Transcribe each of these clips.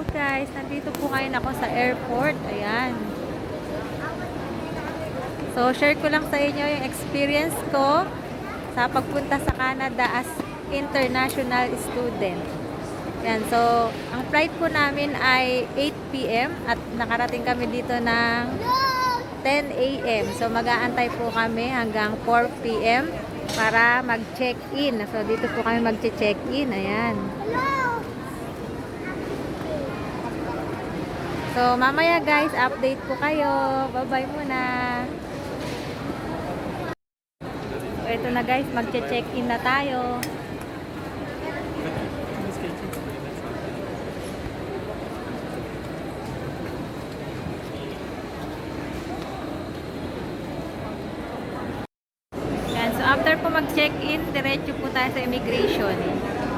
Hello guys, nandito po ngayon ako sa airport. Ayan. So, share ko lang sa inyo yung experience ko sa pagpunta sa Canada as international student. Ayan. So, ang flight po namin ay 8 p.m. at nakarating kami dito ng 10 a.m. So, mag-aantay po kami hanggang 4 p.m. para mag-check-in. So, dito po kami mag-check-in. Ayan. So, mamaya guys, update po kayo. Bye-bye muna. So, ito na guys, magche-check-in na tayo. Yan, so after po mag-check-in, diretso po tayo sa immigration.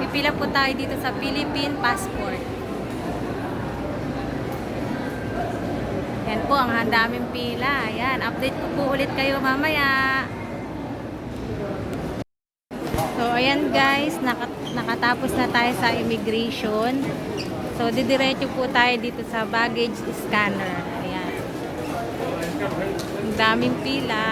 Pipila po tayo dito sa Philippine passport. Yan po, ang daming pila. Ayan, update ko po ulit kayo mamaya. So, ayan guys, nakatapos na tayo sa immigration. So, didiretso po tayo dito sa baggage scanner. Ayan. Ang daming pila.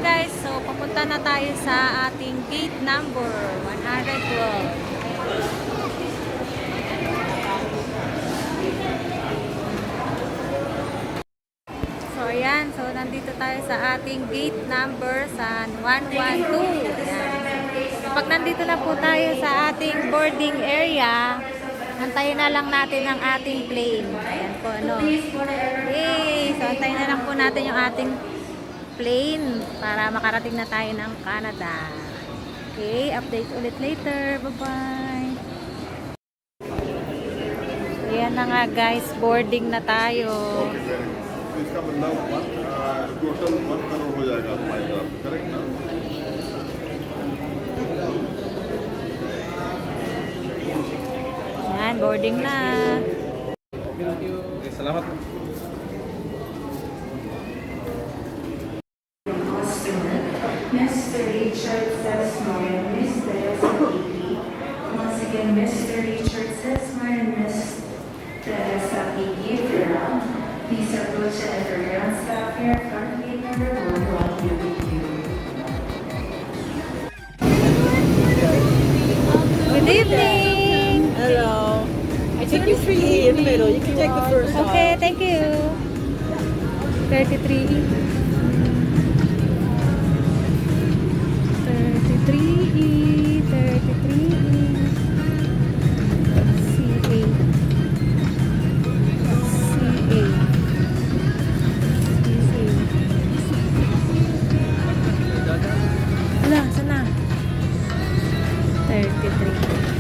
Guys, so papunta na tayo sa ating gate number 112. So ayan, so nandito tayo sa ating gate number sa 112. Ayan. So, pag nandito na po tayo sa ating boarding area, antayin na lang natin ang ating plane. Ayan po, ano. Yay! So antayin na lang po natin yung ating plane para makarating na tayo ng Canada. Okay, update ulit later. Bye-bye. Ayan na nga guys, boarding na tayo. Ayan, boarding na. Salamat. Mr. Richard Sesmar and Miss Teresa Kiki. Once again, Mr. Richard Sesmar and Miss Teresa Kiki, please approach the ground staff here, front gate number 1, while we with you. Good evening. Hello. I think you free in the middle. You can take the first one. Okay, thank you. 33. 33E, 33E, C8, C8, wala, saan na? 33.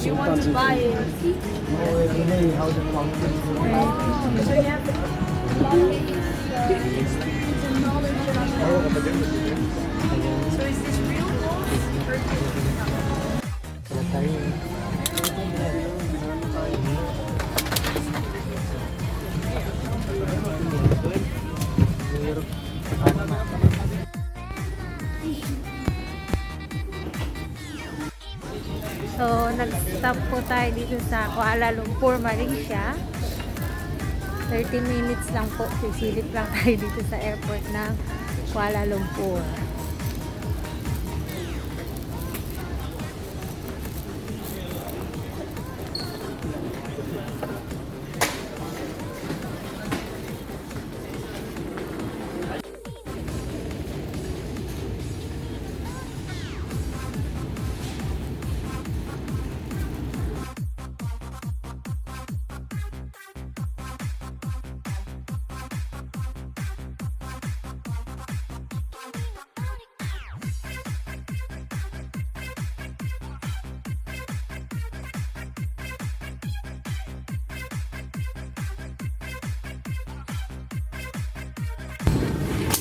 You want to buy it? So is this real So, nag-stop po tayo dito sa Kuala Lumpur, Malaysia. 30 minutes lang po. Sisilip lang tayo dito sa airport ng Kuala Lumpur.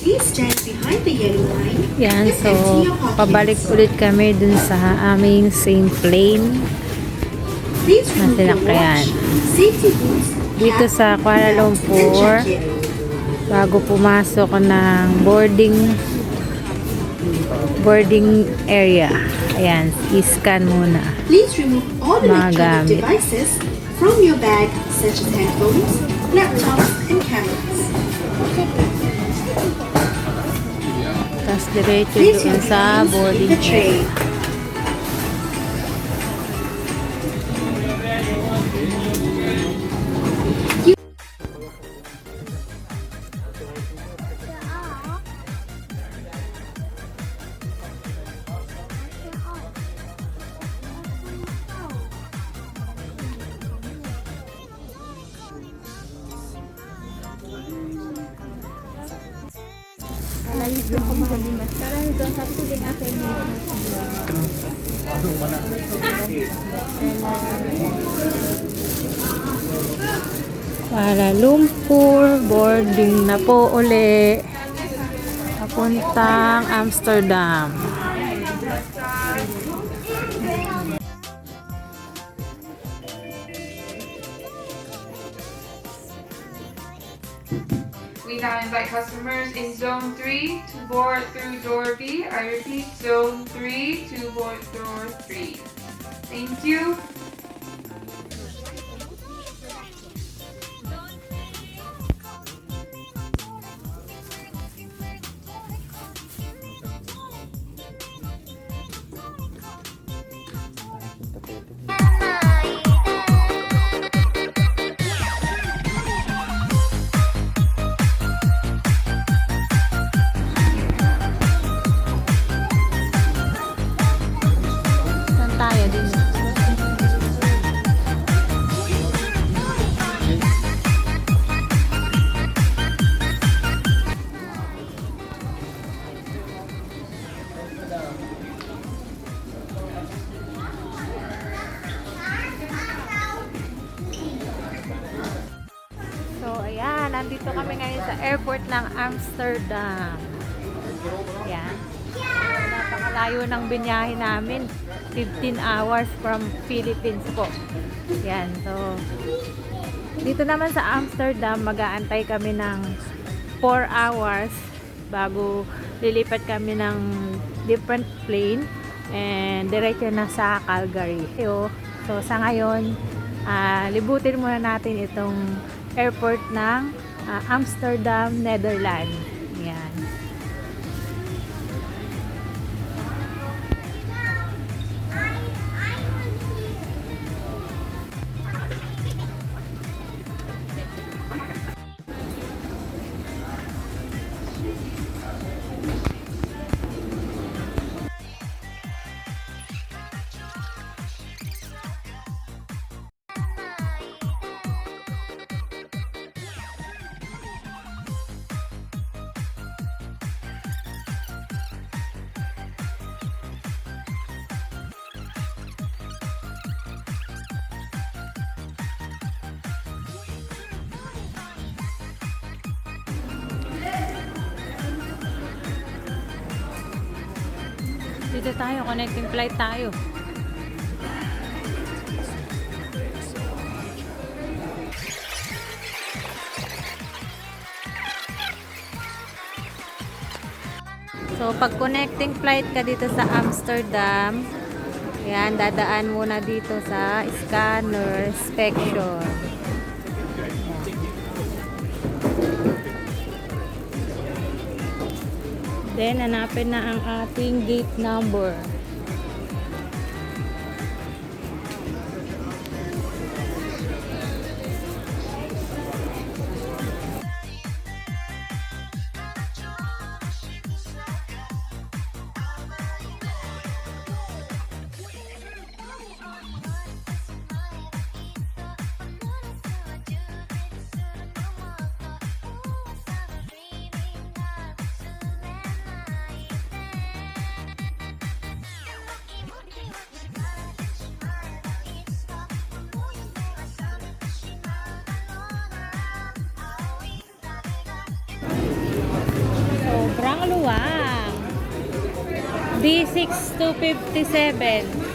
Please stand behind the yellow line. Yan, and so empty your pockets. pabalik ulit kami dun sa aming same plane Please na remove your sinakayan. watch, safety boots, Dito cap, sa Kuala belt, Lumpur, and jacket. bago pumasok ng boarding area. Ayan, i-scan muna. Please remove all Mga electronic gamit. devices from your bag, such as headphones, laptops, and cameras. Tapos diretso Place doon your sa belongings in boarding the tray. area. Kuala Lumpur, boarding na po uli. Papuntang Amsterdam. We now invite customers in Zone 3 to board through door B. I repeat, Zone 3 to board door 3. Thank you. Saan tayo din? So, ayan. Nandito kami ngayon sa airport ng Amsterdam. Ayan. Napakalayo ng binyahe namin. 15 hours from Philippines po. Yan. So, dito naman sa Amsterdam, mag-aantay kami ng 4 hours bago lilipat kami ng different plane and diretso na sa Calgary. So, sa ngayon, libutin muna natin itong airport ng Amsterdam, Netherlands. Yan. Dito tayo, connecting flight tayo. So, pag connecting flight ka dito sa Amsterdam, yan, dadaan muna dito sa scanner inspection. Then, hanapin na ang ating gate number. Maluwang. D6 257.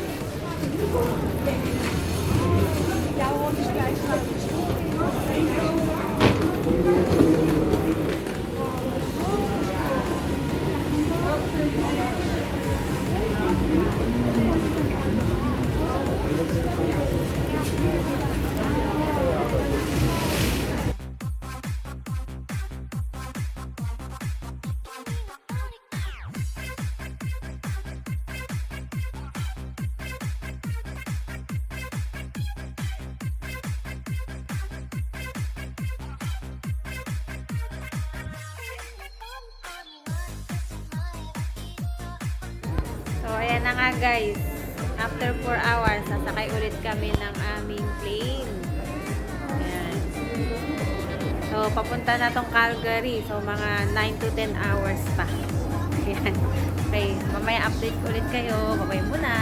So, ayan na nga guys. After 4 hours, sasakay ulit kami ng aming plane. Ayan. So, papunta na tong Calgary. So, mga 9 to 10 hours pa. Ayan. Okay, mamaya update ulit kayo. Bye-bye muna.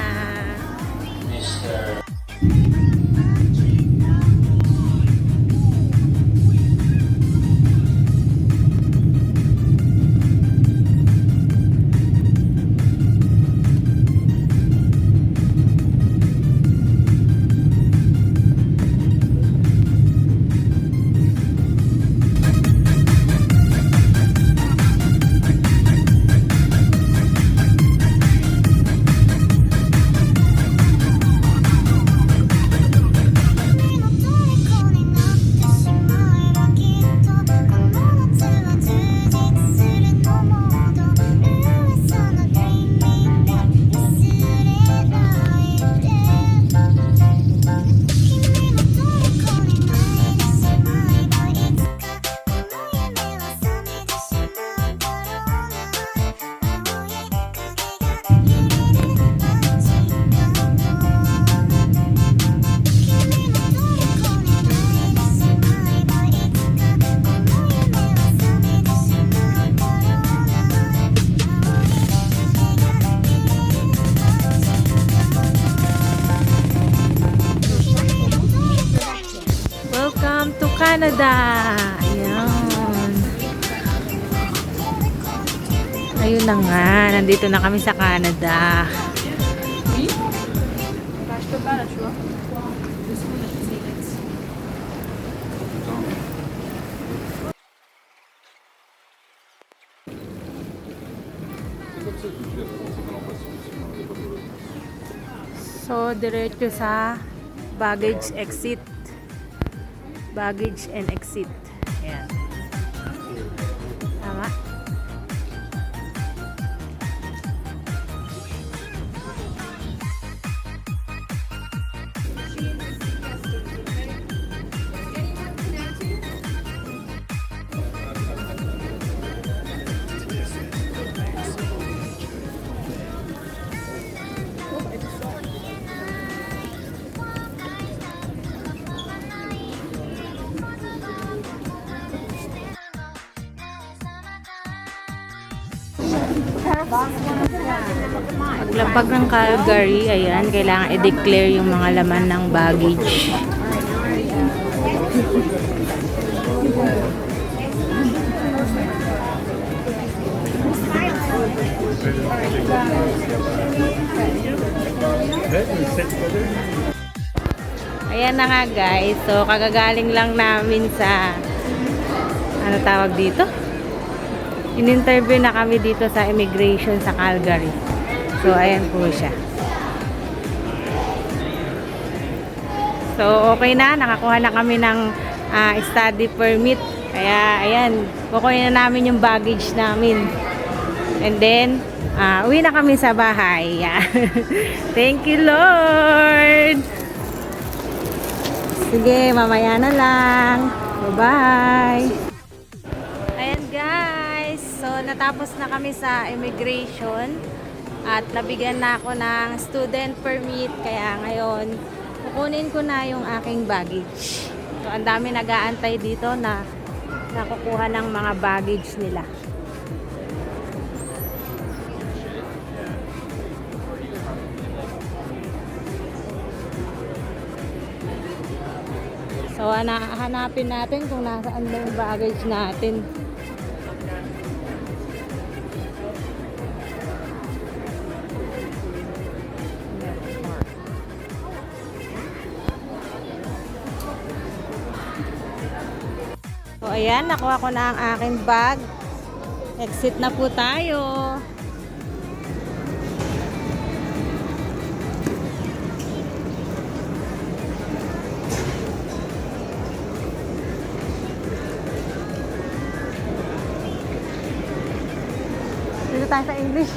Welcome to Canada! Ayan. Ayun na nga, nandito na kami sa Canada. So, diretso sa baggage exit. Baggage and exit. Ayan. Tama. Paglapag ng Calgary, ayan, kailangan i-declare yung mga laman ng baggage. Ayan na nga guys, so kagagaling lang namin sa ano tawag dito? In-interview na kami dito sa immigration sa Calgary. So, ayan po siya. So, okay na. Nakakuha na kami ng study permit. Kaya, ayan. Kukunin na namin yung baggage namin. And then, uwi na kami sa bahay. Thank you, Lord! Sige, mamaya na lang. Bye-bye! Ayan, guys. So, natapos na kami sa immigration. At nabigyan na ako ng student permit. Kaya ngayon, kukunin ko na yung aking baggage. So, ang dami nag-aantay dito na nakukuha ng mga baggage nila. So, hanapin natin kung nasaan ba yung baggage natin. ayan, nakuha ko na ang aking bag. Exit na po tayo. Dito tayo sa English.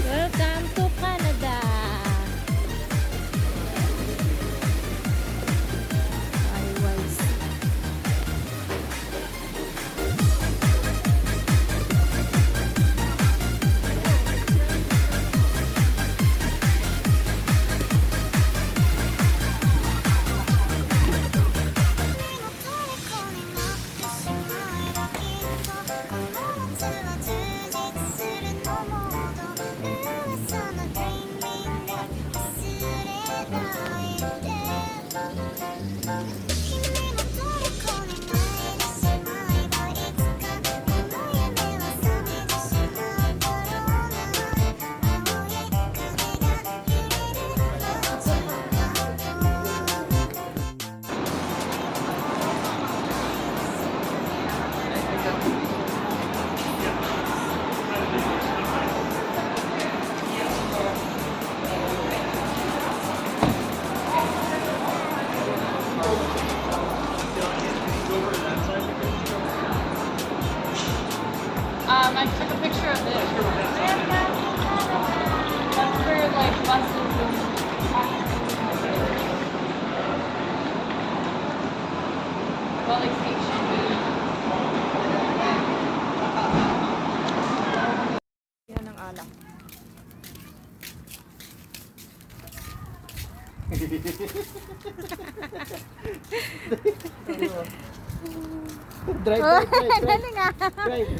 Welcome to Canada. Otherwise. I took a picture of it. That's for like buses and well, like station. Yan ang alak. Drive, drive, drive, drive. Galing ah. Drive.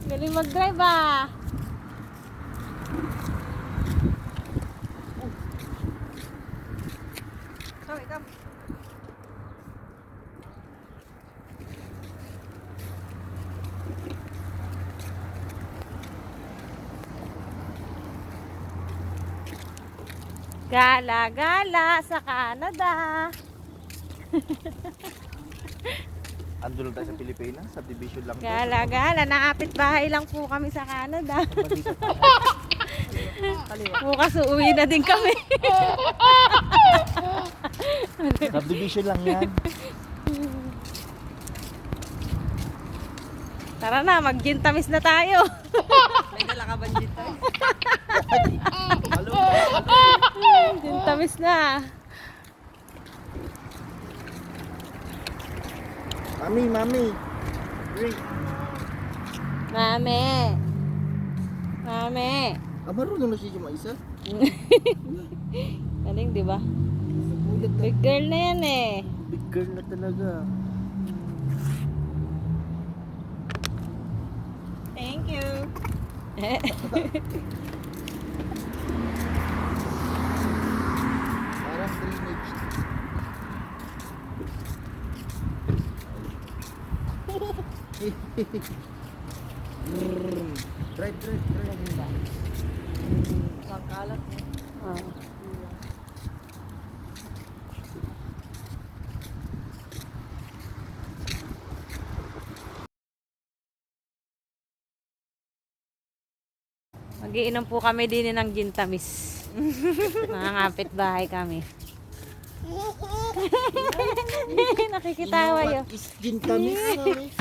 Galing mag-drive ah. Come, come. Gala-gala sa Canada. Ando lang tayo sa Pilipinas, subdivision lang to. Gala-gala, naapit bahay lang po kami sa Canada. Bukas uuwi na din kami. Subdivision lang yan. Tara na, mag-gintamis na tayo. May dala ka ba dito? Gintamis na. Mami, mami. Drink. Mame. Mame. Marunong na siya maisa. Galing, di ba? Nagulat na. Big girl na yan eh. Big girl na talaga. Thank you. Parang drainage. Drive, drive, drive. Ang kalat mo. Oh. Magiinom po kami din ng gintamis. Mga bahay kami. Nakikitawa yun. What is gintamis, mami?